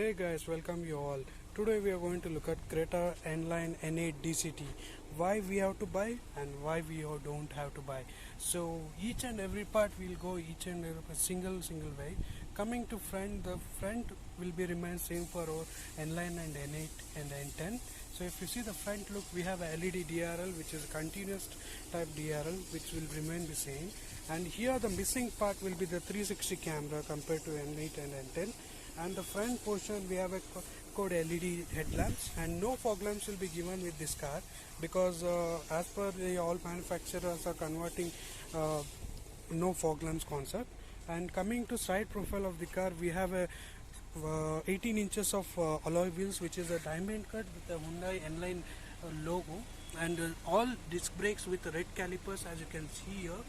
Hey guys, welcome you all. Today we are going to look at Creta N-line N8 DCT. Why we have to buy and why we don't have to buy. So each and every part will go each and every single way. Coming to front, the front will be remain same for our N-line and N8 and N10. So if you see the front look, we have a LED DRL which is a continuous type DRL which will remain the same. And here the missing part will be the 360 camera compared to N8 and N10. And the front portion we have a code LED headlamps, and no fog lamps will be given with this car because as per the all manufacturers are converting no fog lamps concept. And coming to side profile of the car, we have a 18 inches of alloy wheels which is a diamond cut with the Hyundai N-line logo, and all disc brakes with red calipers as you can see here.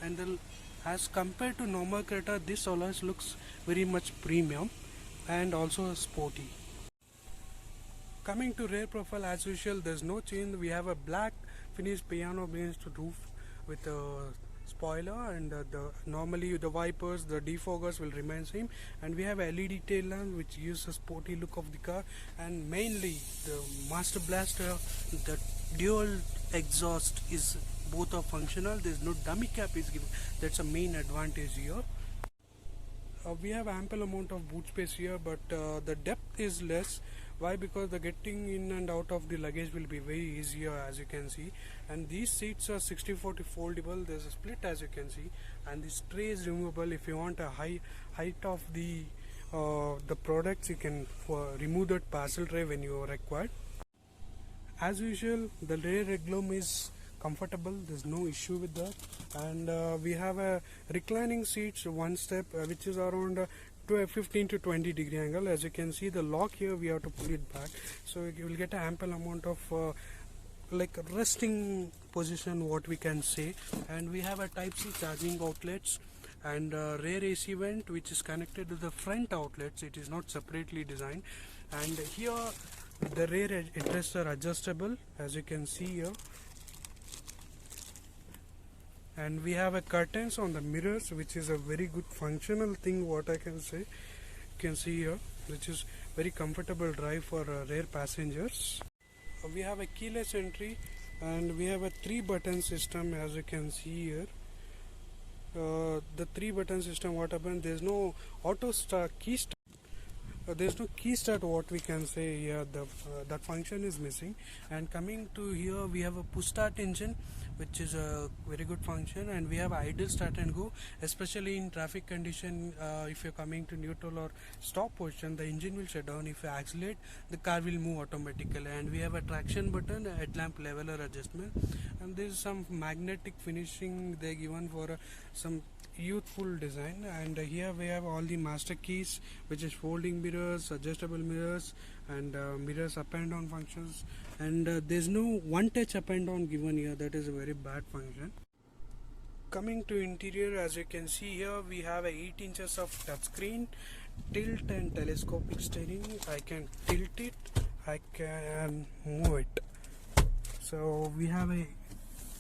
And the as compared to normal Creta, this alloys looks very much premium and also sporty. Coming to rear profile, as usual there's no change. We have a black finished piano based roof with a spoiler, and normally the wipers, the defoggers will remain same, and we have LED tail lamp which gives a sporty look of the car. And mainly the master blaster, the dual exhaust is both are functional. There's no dummy cap is given. That's a main advantage here. We have ample amount of boot space here, but the depth is less. Why? Because the getting in and out of the luggage will be very easier, as you can see. And these seats are 60/40 foldable. There's a split as you can see, and this tray is removable. If you want a high height of the products, you can remove that parcel tray when you are required. As usual, the rear legroom is comfortable, there's no issue with that. And we have a reclining seats, one step which is around 15 to 20 degree angle. As you can see, the lock here we have to pull it back, so you will get an ample amount of like resting position, what we can say. And we have a Type-C charging outlets and rear AC vent which is connected to the front outlets. It is not separately designed. And here the rear headrests are adjustable, as you can see here. And we have a curtains on the mirrors, which is a very good functional thing, what I can say. You can see here, which is very comfortable drive for rear passengers. We have a keyless entry, and we have a 3-button system, as you can see here. The 3-button system, what happened, there's no auto start key start. There's no key start, what we can say here. That function is missing. And coming to here, we have a push start engine, which is a very good function. And we have idle start and go, especially in traffic condition. If you're coming to neutral or stop position, the engine will shut down. If you accelerate, the car will move automatically. And we have a traction button, a headlamp leveler adjustment, and there's some magnetic finishing they given for some youthful design. And here we have all the master keys, which is folding mirrors, adjustable mirrors, and mirrors up and down functions. And there's no one touch up and down given here. That is a very bad function. Coming to interior, as you can see here, we have a 8 inches of touchscreen, tilt and telescopic steering. I can tilt it, I can move it. So we have a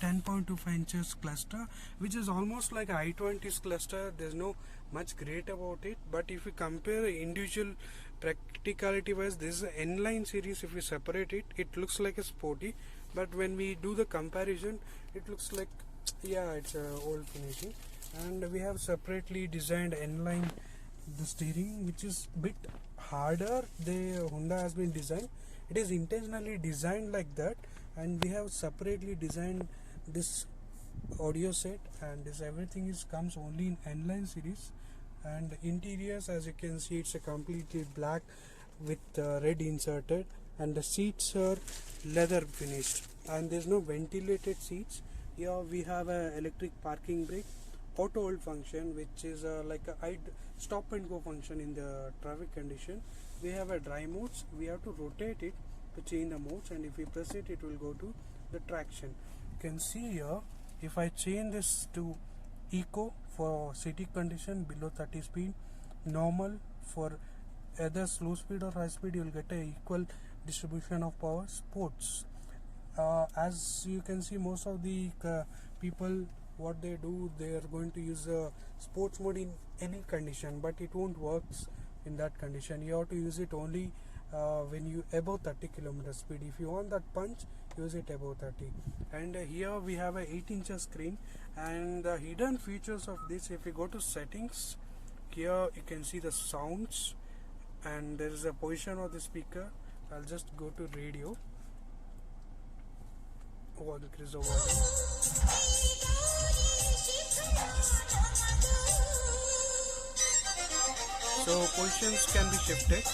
10.25 inches cluster, which is almost like i20's cluster. There's no much great about it, but if you compare individual practicality wise, this is an N-line series. If we separate it, it looks like a sporty, but when we do the comparison, it looks like, yeah, it's a old finishing. And we have separately designed N-line the steering, which is bit harder. The Honda has been designed, it is intentionally designed like that. And we have separately designed this audio set, and this everything is comes only in N-line series. And interiors, as you can see, it's a completely black with red inserted, and the seats are leather finished, and there's no ventilated seats. Here we have a electric parking brake, auto hold function, which is like a stop and go function in the traffic condition. We have a dry modes, we have to rotate it to change the modes, and if we press it, it will go to the traction. You can see here, if I change this to eco for city condition below 30 speed, normal for either slow speed or high speed, you will get a equal distribution of power. Sports, as you can see, most of the people, what they do, they are going to use sports mode in any condition, but it won't work in that condition. You have to use it only when you above 30 km speed. If you want that punch, use it above 30. And here we have a 8-inch screen, and the hidden features of this, if you go to settings, here you can see the sounds, and there is a position of the speaker. I'll just go to radio. Oh, increase the volume. So positions can be shifted.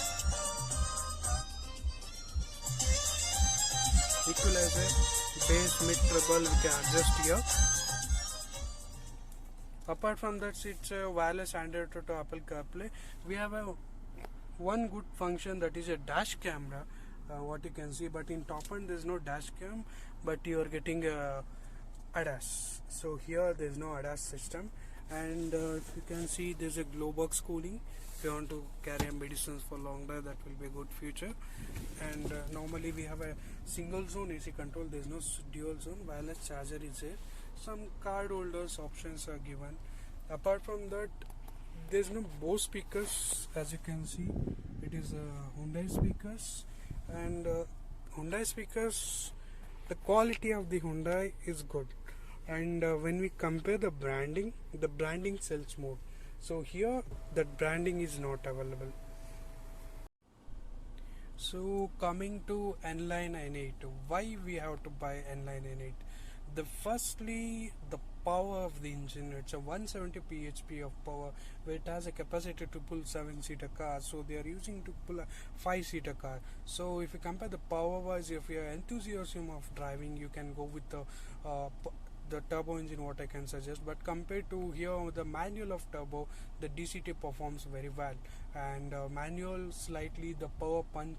Equalizer, bass, mid, treble, we can adjust here. Apart from that, it's a wireless Android to Apple CarPlay. We have a one good function, that is a dash camera, what you can see, but in top end there is no dash cam, but you are getting ADAS. So here there is no ADAS system, and if you can see, there is a glow box cooling. If you want to carry medicines for long drive, that will be a good feature. And normally we have a single zone AC control, there is no dual zone. Wireless charger is there. Some card holders options are given. Apart from that, there's no Bose speakers, as you can see. It is Hyundai speakers, and Hyundai speakers, the quality of the Hyundai is good, and when we compare the branding sells more. So here that branding is not available. So coming to N-Line N8, why we have to buy N-Line N8? Firstly, the power of the engine. It's a 170 bhp of power, where it has a capacity to pull 7-seater car. So they are using to pull a 5-seater car. So if you compare the power wise, if you are enthusiasm of driving, you can go with the turbo engine, what I can suggest. But compared to here the manual of turbo, the DCT performs very well, and manual slightly the power punch,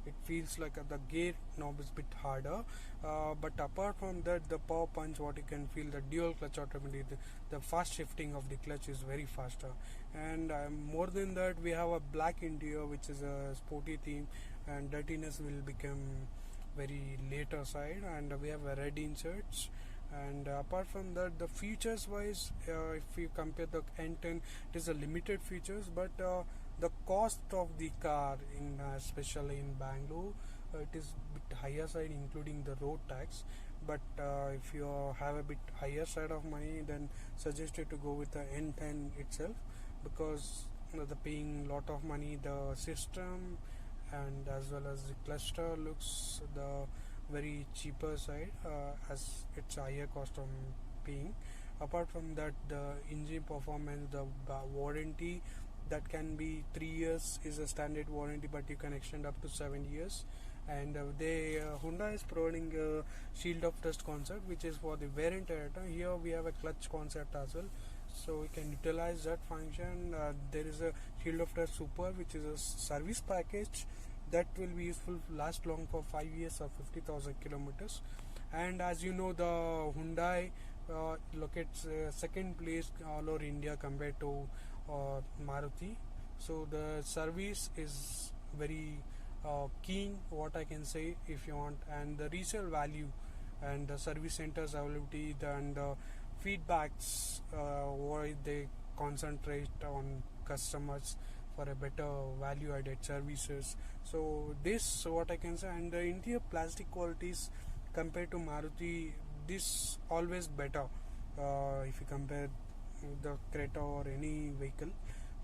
it feels like the gear knob is bit harder, but apart from that, the power punch, what you can feel, the dual clutch automatic, the fast shifting of the clutch is very faster. And more than that, we have a black interior, which is a sporty theme, and dirtiness will become very later side, and we have red inserts. And apart from that, the features wise, if you compare the N10, it is a limited features, but the cost of the car, in especially in Bangalore, it is bit higher side, including the road tax. But if you have a bit higher side of money, then suggested to go with the N10 itself, because the paying lot of money, the system and as well as the cluster looks the very cheaper side, as it's a higher cost of paying. Apart from that, the engine performance, the warranty, that can be 3 years is a standard warranty, but you can extend up to 7 years. And Hyundai is providing a shield of trust concept, which is for the wear and tear. Here we have a clutch concept as well, so we can utilize that function. There is a shield of trust super, which is a service package that will be useful, last long for 5 years or 50,000 kilometers. And as you know, the Hyundai locates second place all over India compared to Maruti. So the service is very keen, what I can say, if you want. And the resale value and the service centers availability and the feedbacks, why they concentrate on customers for a better value added services. So this, what I can say. And the interior plastic qualities compared to Maruti, this always better if you compare the Creta or any vehicle.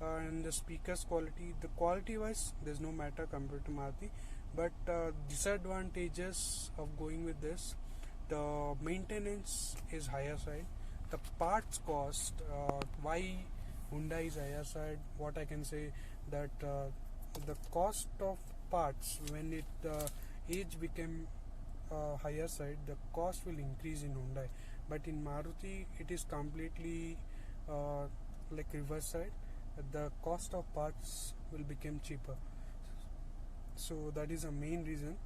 And the speakers quality, the quality wise, there's no matter compared to Maruti, but disadvantages of going with this, the maintenance is higher side, the parts cost, why Hyundai is higher side, what I can say, that the cost of parts, when it age became higher side, the cost will increase in Hyundai, but in Maruti it is completely like reverse side, the cost of parts will become cheaper. So that is a main reason.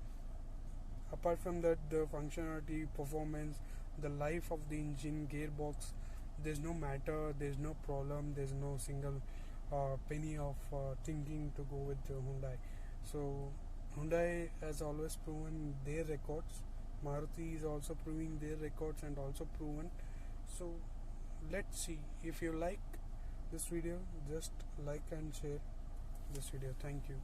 Apart from that, the functionality, performance, the life of the engine, gearbox, there's no matter, there's no problem, there's no single penny of thinking to go with the Hyundai. So Hyundai has always proven their records, Maruti is also proving their records and also proven. So let's see. If you like this video, just like and share. this video. Thank you.